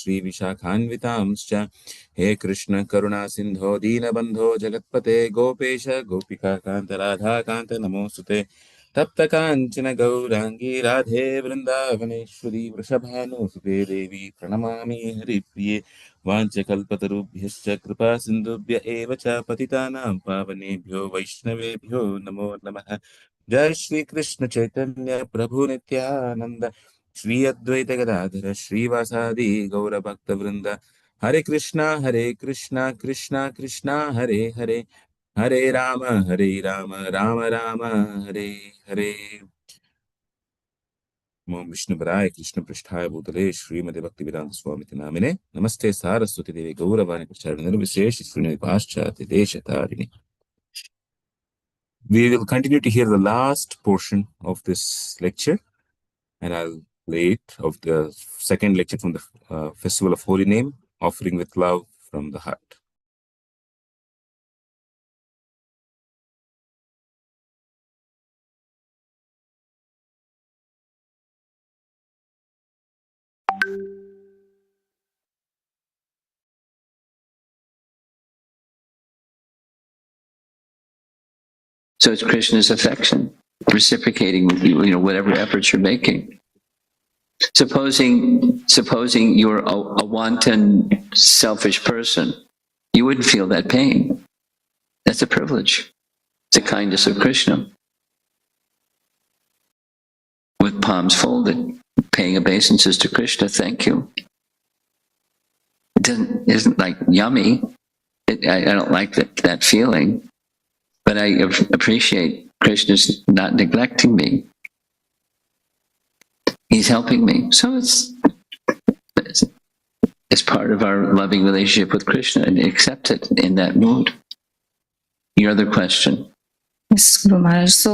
श्रीविशाखान्वितांश्च हे कृष्ण करुणा सिन्धो दीनबन्धो जगत्पते गोपेश गोपिकान्त राधाकान्त नमोऽस्तुते तप्त काञ्चन गौराङ्गी राधे वृन्दावनेश्वरी वृषभानुसुते देवी प्रणमामि हरिप्रिये वाञ्छकल्पतरुभ्यश्च कृपा सिन्धुभ्य एव च पतितानां पावनेभ्यो वैष्णवेभ्यो नमो नमः। जय श्री कृष्ण चैतन्य प्रभु नित्यानंद श्री अद्वैत गदाधर श्रीवासादि गौर भक्त वृंद हरे कृष्णा कृष्णा कृष्णा हरे हरे हरे राम राम राम हरे हरे। ओम विष्णुपराय कृष्ण पृष्ठाय भूतले श्रीमते भक्ति वेदांत स्वामी नामिने नमस्ते सारस्वती देवी गौरवाणी प्रचारिणे निर्विशेष श्रीनिधि पाश्चात्य देशतारिणे। We will continue to hear the last portion of this lecture, and I'll play it of the second lecture from the Festival of Holy Name, offering with love from the heart. So it's Krishna's affection, reciprocating with you, whatever efforts you're making. Supposing you're a wanton, selfish person, you wouldn't feel that pain. That's a privilege. It's the kindness of Krishna. With palms folded, paying obeisances to Krishna, thank you. It isn't like yummy. I don't like that feeling. But I appreciate Krishna's not neglecting me. He's helping me. So it's part of our loving relationship with Krishna, and accept it in that mood. Your other question? Yes, Guru Maharaj. So,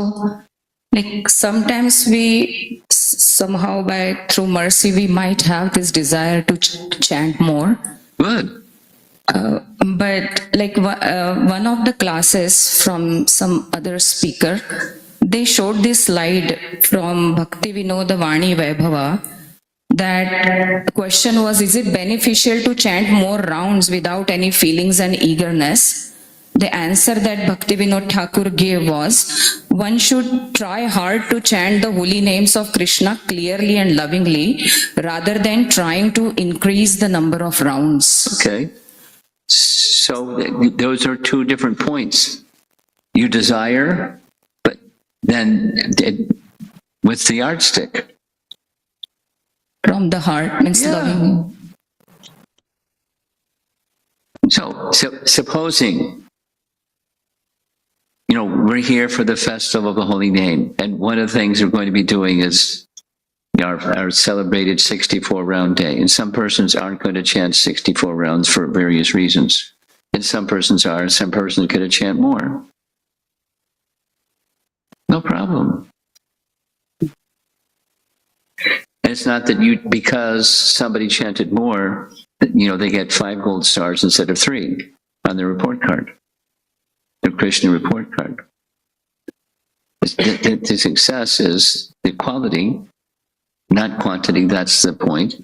like sometimes we somehow through mercy, we might have this desire to chant more. Good. But like one of the classes from some other speaker, they showed this slide from Bhakti Vinoda Vani Vaibhava. That question was, is it beneficial to chant more rounds without any feelings and eagerness? The answer that Bhakti Vinod Thakur gave was, one should try hard to chant the holy names of Krishna clearly and lovingly, rather than trying to increase the number of rounds. Okay. So those are two different points. You desire, but then what's the yardstick? From the heart means loving. So supposing, we're here for the festival of the holy name, and one of the things we're going to be doing is our celebrated 64-round day. And some persons aren't going to chant 64 rounds for various reasons. And some persons are, some persons could chant more. No problem. And it's not that because somebody chanted more, they get 5 gold stars instead of 3 on their report card, their Krishna report card. The success is the quality, not quantity. That's the point.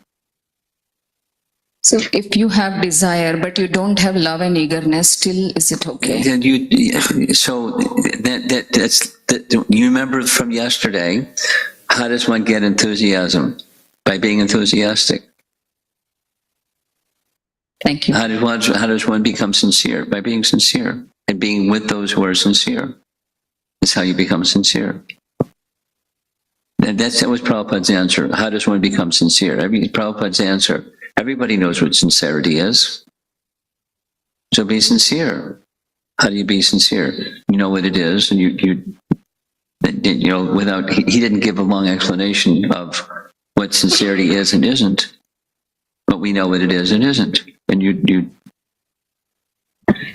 So if you have desire, but you don't have love and eagerness, still is it okay? Then you remember from yesterday, how does one get enthusiasm? By being enthusiastic. Thank you. How does one become sincere? By being sincere and being with those who are sincere. That's how you become sincere. And that was Prabhupada's answer. How does one become sincere? Prabhupada's answer. Everybody knows what sincerity is. So be sincere. How do you be sincere? You know what it is, and you without, he didn't give a long explanation of what sincerity is and isn't, but we know what it is and isn't. And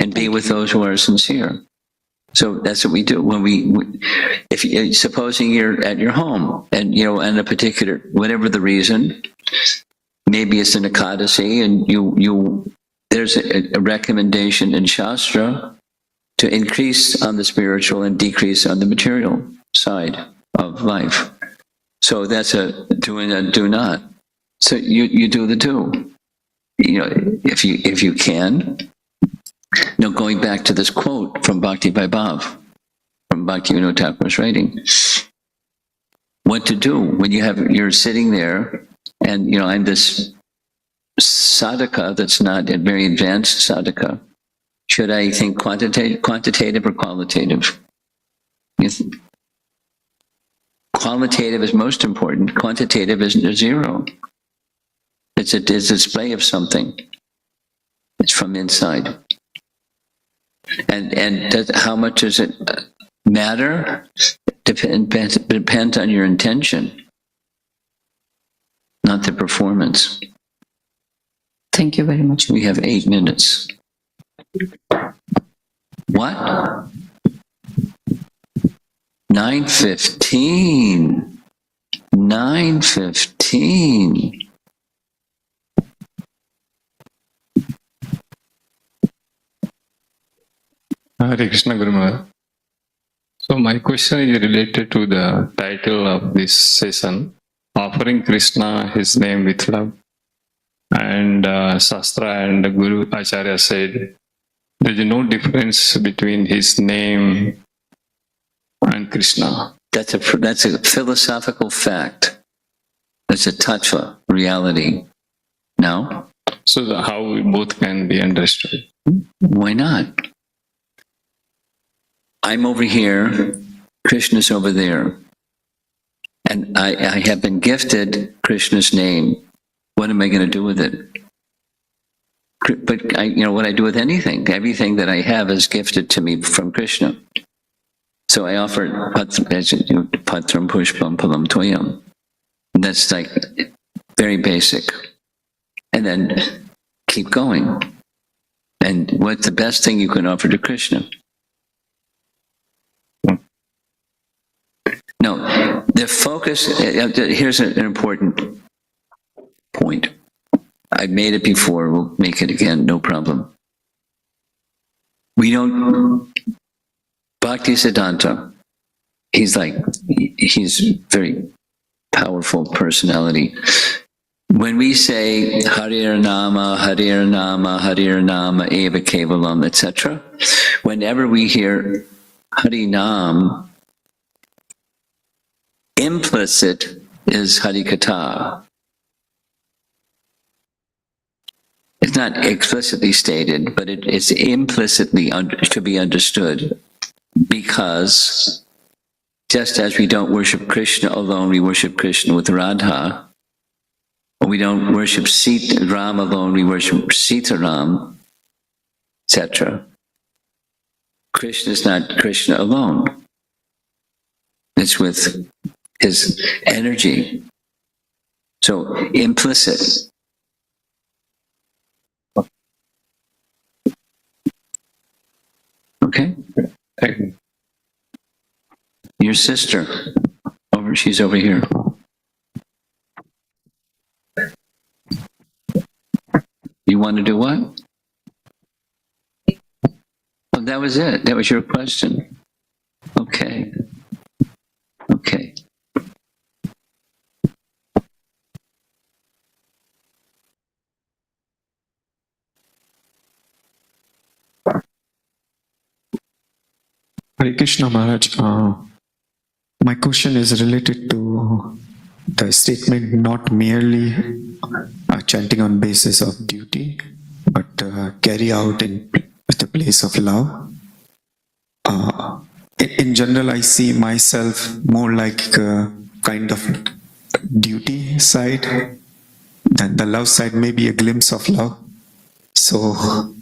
and be with those who are sincere. So that's what we do when supposing you're at your home and and a particular, whatever the reason, maybe it's an Ekadasi, and there's a recommendation in Shastra to increase on the spiritual and decrease on the material side of life. So that's a do and a do not. So you do the do. if you can. Now, going back to this quote from Bhakti Vaibhav, from Bhaktivinoda Thakur's writing, what to do when you're sitting there, and I'm this sadhaka that's not a very advanced sadhaka. Should I think quantitative or qualitative? Qualitative is most important. Quantitative is zero. It's a display of something. It's from inside. And how much does it matter? Depends on your intention, not the performance. Thank you very much. We have 8 minutes. What? 9:15. 9:15. Hare Krishna Guru Maharaj. So my question is related to the title of this session, Offering Krishna His Name with Love. And Shastra and Guru Acharya said there is no difference between his name and Krishna. That's a philosophical fact. That's a tattva, reality. No? So how we both can be understood? Why not? I'm over here, Krishna's over there. And I have been gifted Krishna's name. What am I going to do with it? But what I do with anything, everything that I have is gifted to me from Krishna. So I offer patram pushpam palam toyam. That's like very basic. And then keep going. And what's the best thing you can offer to Krishna? No, the focus, here's an important point. I've made it before, we'll make it again, no problem. Bhakti Siddhanta, he's very powerful personality. When we say Harir Nama, Harir Nama, Harir Nama, Eva Kevalam, etc., whenever we hear Harinam, implicit is Harikatha. It's not explicitly stated, but it is implicitly to be understood, because just as we don't worship Krishna alone, we worship Krishna with Radha. Or we don't worship Ram alone, we worship Sita Ram, etc. Krishna is not Krishna alone. It's with his energy. So implicit. Okay? Your sister, she's over here. You want to do what? Oh, that was it. That was your question. Okay. Okay. Hare Krishna Maharaj, my question is related to the statement not merely chanting on basis of duty, but carry out at the place of love. In general, I see myself more like a kind of duty side, than the love side may be a glimpse of love. So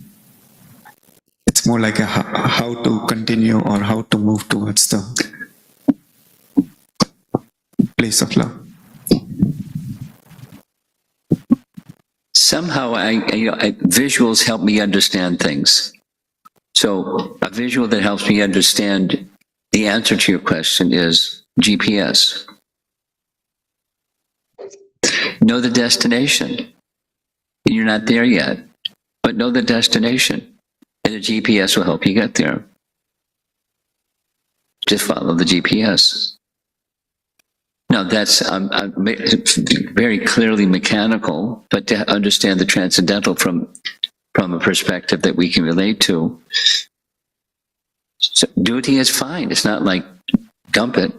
it's more like how to continue or how to move towards the place of love. Somehow, visuals help me understand things. So a visual that helps me understand the answer to your question is GPS. Know the destination. You're not there yet, but know the destination. And the GPS will help you get there. Just follow the GPS. No, that's very clearly mechanical, but to understand the transcendental from a perspective that we can relate to, so duty is fine. It's not like dump it,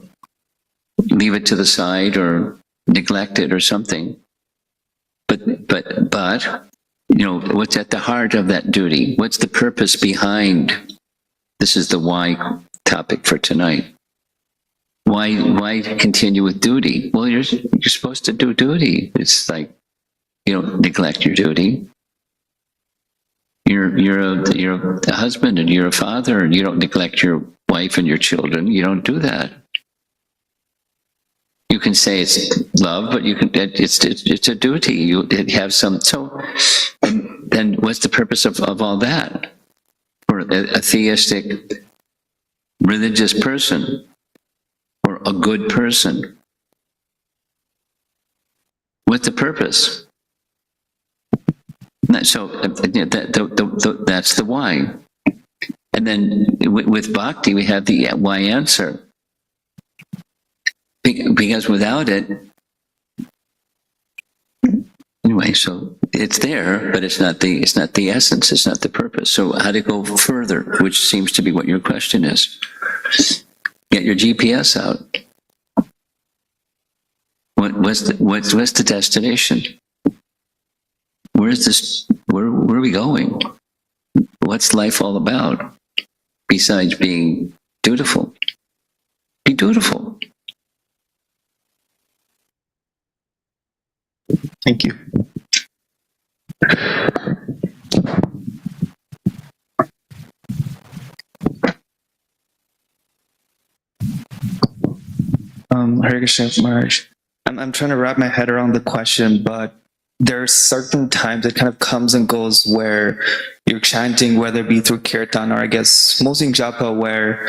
leave it to the side, or neglect it or something. But what's at the heart of that duty? What's the purpose behind? This is the why topic for tonight. Why continue with duty? Well, you're supposed to do duty. It's like you don't neglect your duty. You're a husband and you're a father, and you don't neglect your wife and your children. You don't do that. You can say it's love, but it's a duty. You have some. So then, what's the purpose of all that for a theistic religious person or a good person? What's the purpose? So that's the why. And then with bhakti, we have the why answer. Because without it, anyway, so it's there, but it's not the essence, it's not the purpose. So how to go further, which seems to be what your question is. Get your GPS out. What's the destination? Where's this? Where are we going? What's life all about? Besides being dutiful, be dutiful. Thank you. Hare Krishna Maharaj. I'm trying to wrap my head around the question, but there are certain times it kind of comes and goes where you're chanting, whether it be through kirtan or I guess mostly in japa, where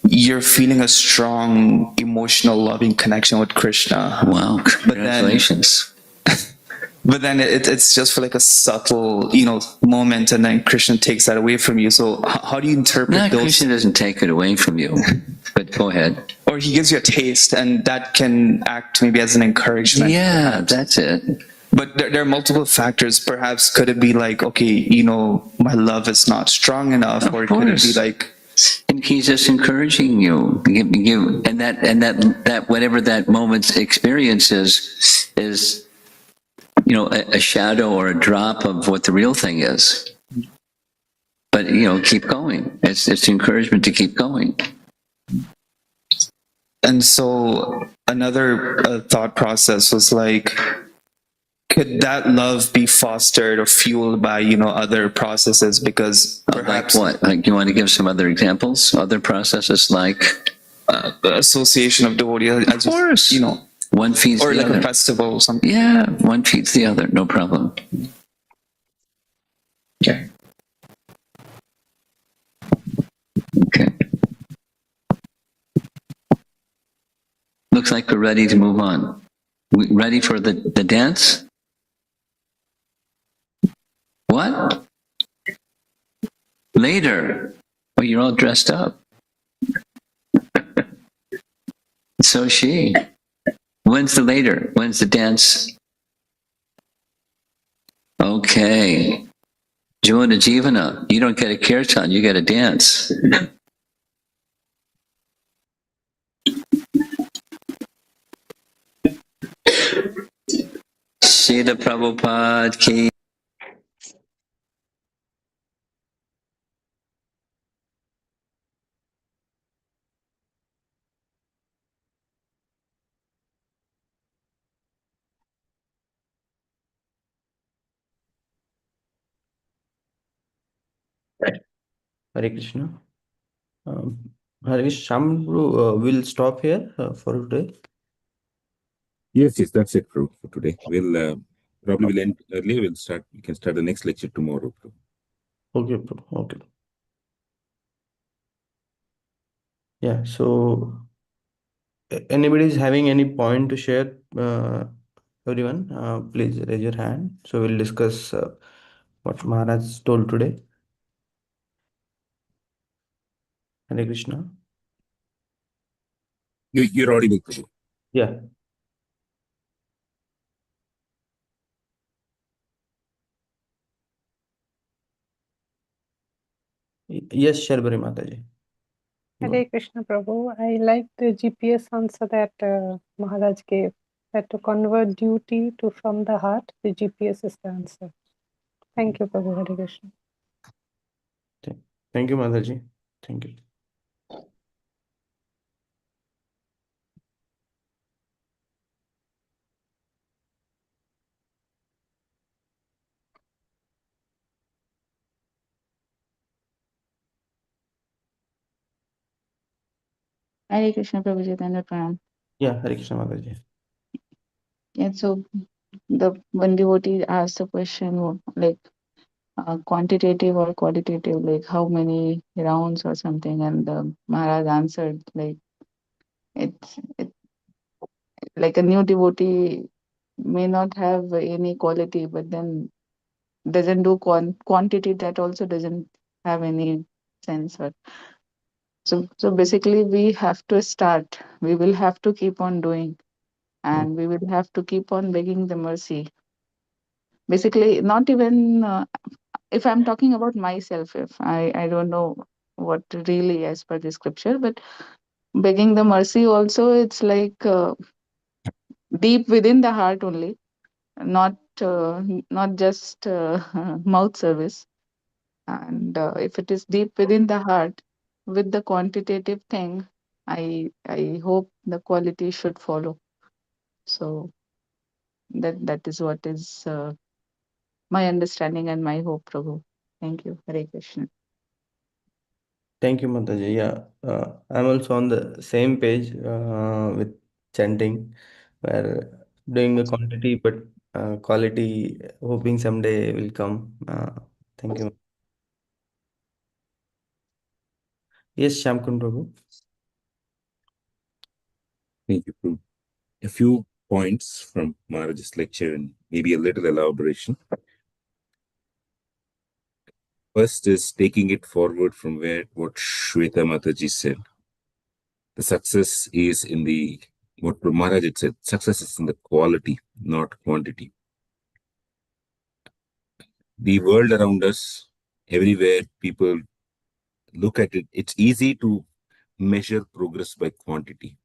you're feeling a strong emotional loving connection with Krishna. Wow, congratulations. But then it's just for like a subtle, moment, and then Krishna takes that away from you. So how do you interpret those? Krishna doesn't take it away from you, but go ahead. Or he gives you a taste, and that can act maybe as an encouragement. Yeah, perhaps. that's it. But there are multiple factors. Perhaps could it be like, okay, my love is not strong enough, or could it be like? And he's just encouraging you, and that whatever that moment's experience is. A shadow or a drop of what the real thing is. But, keep going. It's encouragement to keep going. And so another thought process was like, could that love be fostered or fueled by, other processes? Because perhaps... Like what? Like, you want to give some other examples? Other processes like? The association of devotees. Of course. One feeds the other. Or like a festival or something. Yeah, one feeds the other, no problem. Okay. Looks like we're ready to move on. We ready for the dance? What? Later. Oh, you're all dressed up. So she. When's the later? When's the dance? Okay. Jivana Jivana. You don't get a kirtan, you get a dance. Srila Prabhupada ki. Hare Krishna. Hare Shamru will stop here for today. Yes, that's it, Prabhu, for today. We'll probably end earlier. We can start the next lecture tomorrow, Prabhu. Okay, okay. Yeah, so anybody is having any point to share, everyone, please raise your hand. So we'll discuss what Maharaj told today. Hare Krishna. You're audible, Prabhu. Yeah. Yes, Sharbari Mataji. Hare Krishna Prabhu. I like the GPS answer that Maharaj gave, that to convert duty to from the heart, the GPS is the answer. Thank you, Prabhu. Hare Krishna. Thank you, Mataji. Thank you. Hare Krishna Prabhu Chaitanya Pranam. Yeah, Hare Krishna Mataji. Yeah, so the one devotee asked the question like quantitative or qualitative, like how many rounds or something, and Maharaj answered like it's like a new devotee may not have any quality, but then doesn't do quantity, that also doesn't have any sense. Or so basically we have to start. We will have to keep on doing, and we will have to keep on begging the mercy. Basically, not even if I'm talking about myself, if I don't know what really as per the scripture, but begging the mercy also, it's like deep within the heart only, not not just mouth service. And if it is deep within the heart, with the quantitative thing, I hope the quality should follow. So that is what is my understanding and my hope, Prabhu. Thank you. Hare Krishna. Thank you, Mataji. Yeah, I'm also on the same page with chanting, where doing the quantity, but quality, hoping someday will come. Thank you. Yes, Shamkun Prabhu. Thank you, Prabhu. A few points from Maharaj's lecture and maybe a little elaboration. First is taking it forward from where what Shweta Mataji said. The success is in the, what Maharaj had said, success is in the quality, not quantity. The world around us, everywhere people look at it, it's easy to measure progress by quantity.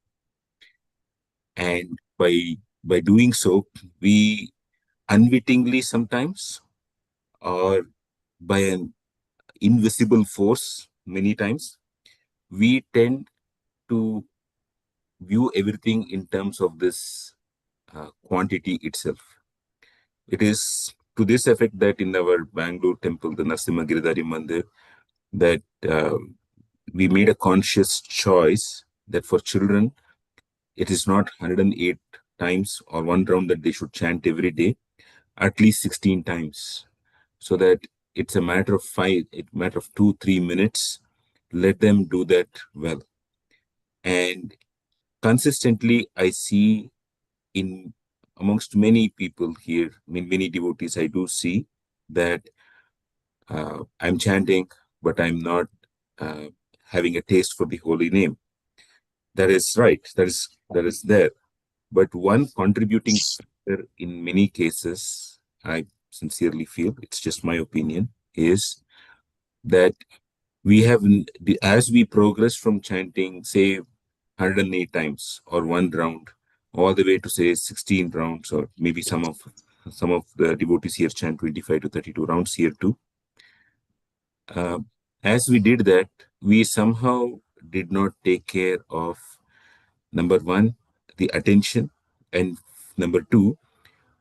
And by doing so, we unwittingly sometimes, or by an invisible force many times, we tend to view everything in terms of this quantity itself. It is to this effect that in our Bangalore temple, the Narasimha Giridhari Mandir, that we made a conscious choice that for children, it is not 108 times or one round that they should chant every day, at least 16 times, so that it's a matter of a matter of 2-3 minutes. Let them do that well. And consistently, I see in amongst many people here, many devotees, I do see that I'm chanting, but I'm not having a taste for the holy name. That is right. That is there. But one contributing factor in many cases, I sincerely feel, it's just my opinion, is that we have, as we progress from chanting, say, 108 times or one round, all the way to say 16 rounds, or maybe some of the devotees here chant 25 to 32 rounds here too. As we did that, we somehow did not take care of, number one, the attention, and number two,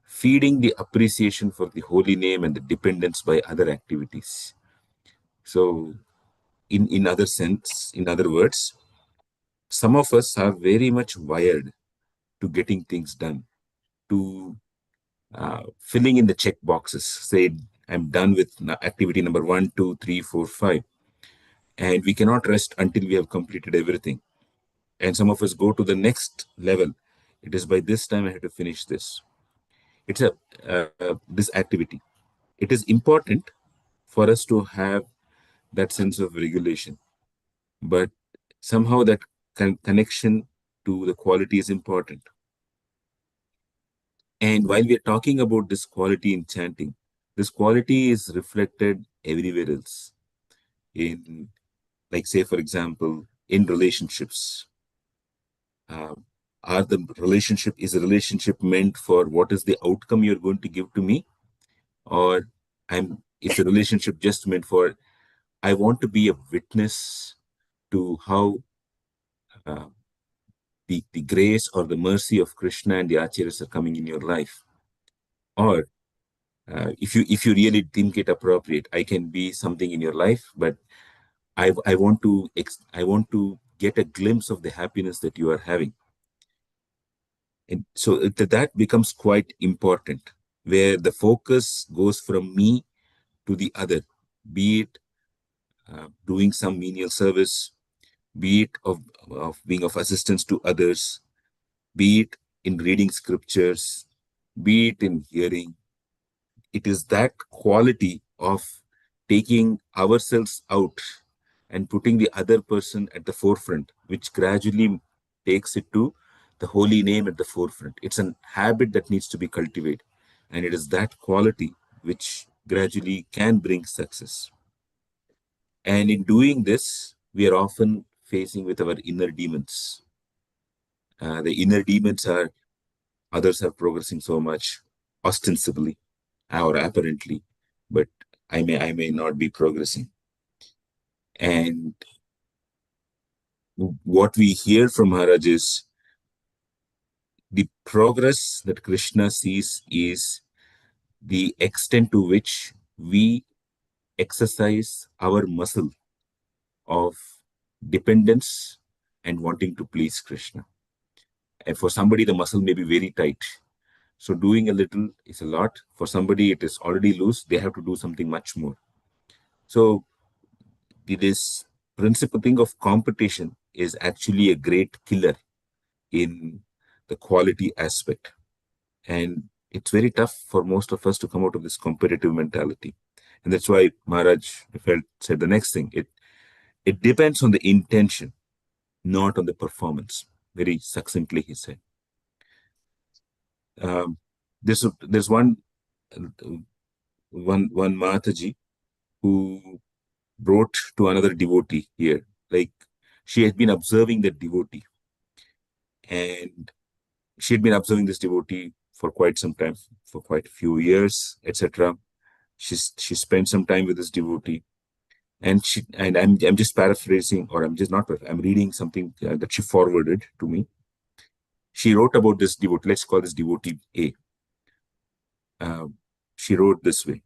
feeding the appreciation for the holy name and the dependence by other activities. So, in other words, some of us are very much wired to getting things done, to filling in the check boxes. Say, I'm done with activity number 1, 2, 3, 4, 5, and we cannot rest until we have completed everything. And some of us go to the next level. It is by this time I have to finish this. It's this activity. It is important for us to have that sense of regulation, but somehow that connection to the quality is important. And while we're talking about this quality in chanting, this quality is reflected everywhere else. in, like, say, for example, in relationships. Are the relationship, is a relationship meant for what is the outcome you're going to give to me? Or is the relationship just meant for, I want to be a witness to how uh, the grace or the mercy of Krishna and the acharyas are coming in your life? Or if you really think it appropriate, I can be something in your life, but I want to get a glimpse of the happiness that you are having. And so that becomes quite important, where the focus goes from me to the other, be it doing some menial service, be it of being of assistance to others, be it in reading scriptures, be it in hearing. It is that quality of taking ourselves out and putting the other person at the forefront, which gradually takes it to the holy name at the forefront. It's a habit that needs to be cultivated. And it is that quality which gradually can bring success. And in doing this, we are often facing with our inner demons. The inner demons are, others are progressing so much ostensibly or apparently, but I may not be progressing. And what we hear from Maharaj is the progress that Krishna sees is the extent to which we exercise our muscle of dependence and wanting to please Krishna. And for somebody, the muscle may be very tight. So doing a little is a lot. For somebody, it is already loose. They have to do something much more. So this principal thing of competition is actually a great killer in the quality aspect. And it's very tough for most of us to come out of this competitive mentality. And that's why Maharaj felt said the next thing. It depends on the intention, not on the performance. Very succinctly, he said. There's one Mataji who wrote to another devotee here. Like, she had been observing that devotee, and she had been observing this devotee for quite some time, for quite a few years, etc. She spent some time with this devotee, and I'm just paraphrasing, or I'm just not. I'm reading something that she forwarded to me. She wrote about this devotee. Let's call this devotee A. She wrote this way: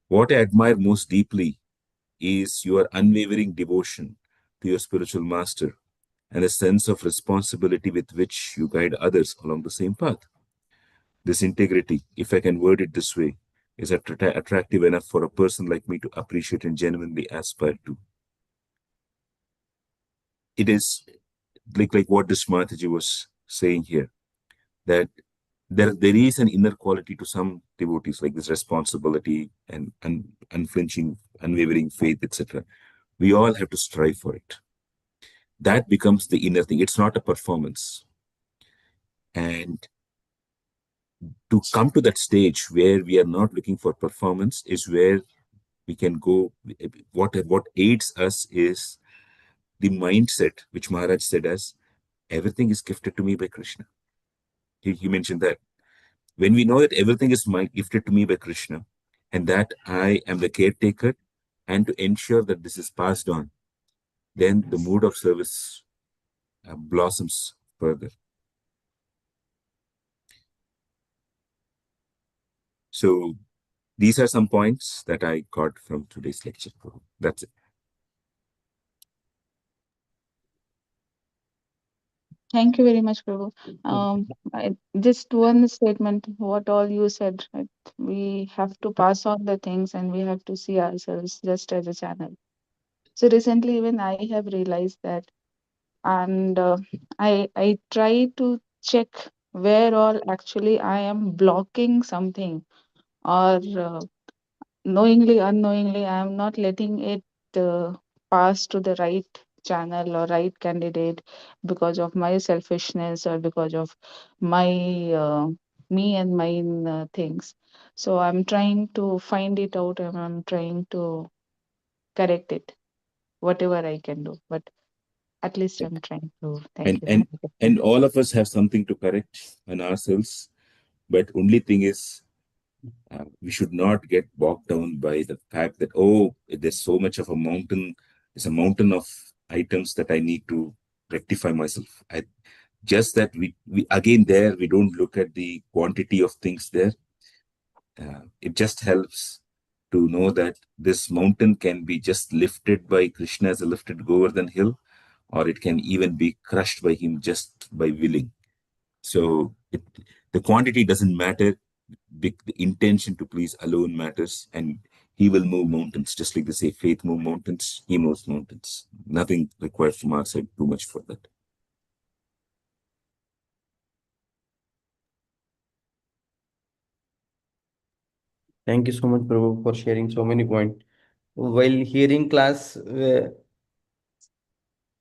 "What I admire most deeply is your unwavering devotion to your spiritual master and a sense of responsibility with which you guide others along the same path. This integrity, if I can word it this way, is attractive enough for a person like me to appreciate and genuinely aspire to." It is like what this Mataji was saying here, that there is an inner quality to some devotees, like this responsibility and unflinching, unwavering faith, etc. We all have to strive for it. That becomes the inner thing. It's not a performance. And to come to that stage where we are not looking for performance is where we can go. What aids us is the mindset, which Maharaj said as, everything is gifted to me by Krishna. He mentioned that. When we know that everything is gifted to me by Krishna, and that I am the caretaker, and to ensure that this is passed on, then the mood of service blossoms further. So these are some points that I got from today's lecture. That's it. Thank you very much, Prabhu. Just one statement, what all you said, right? We have to pass on the things and we have to see ourselves just as a channel. So recently, even I have realized that, and I try to check where all actually I am blocking something, or knowingly, unknowingly, I am not letting it pass to the right channel or right candidate because of my selfishness or because of my me and mine things. So I'm trying to find it out and I'm trying to correct it. whatever I can do. But at least I'm trying to. Thank And you. and and all of us have something to correct on ourselves. But only thing is, we should not get bogged down by the fact that, oh, there's so much of a mountain. There's a mountain of items that I need to rectify myself. Just that we again there we don't look at the quantity of things there. It just helps to know that this mountain can be just lifted by Krishna as a lifted Govardhan hill, or it can even be crushed by him just by willing. So the quantity doesn't matter. The intention to please alone matters, and he will move mountains. Just like they say, faith move mountains, he moves mountains. Nothing required from our side too much for that. Thank you so much, Prabhu, for sharing so many points. While hearing class, I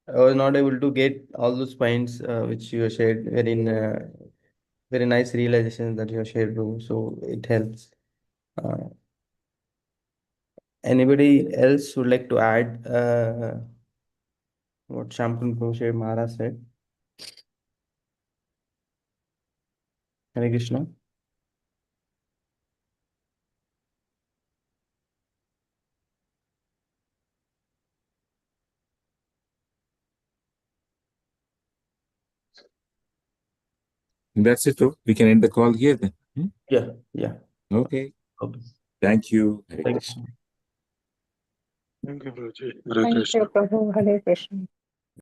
was not able to get all those points which you shared. Very nice realizations that you have shared, Prabhu. So it helps. Uh, Anybody else would like to add what Shampun Prabhu Maharaj said? Hare Krishna. That's it, though. We can end the call here then. Yeah, yeah. Okay. Okay. Thank you. Hare Thank Krishna. you. Thank you, Guruji. Hare Thank Krishna. you, Prabhu. Hare Krishna.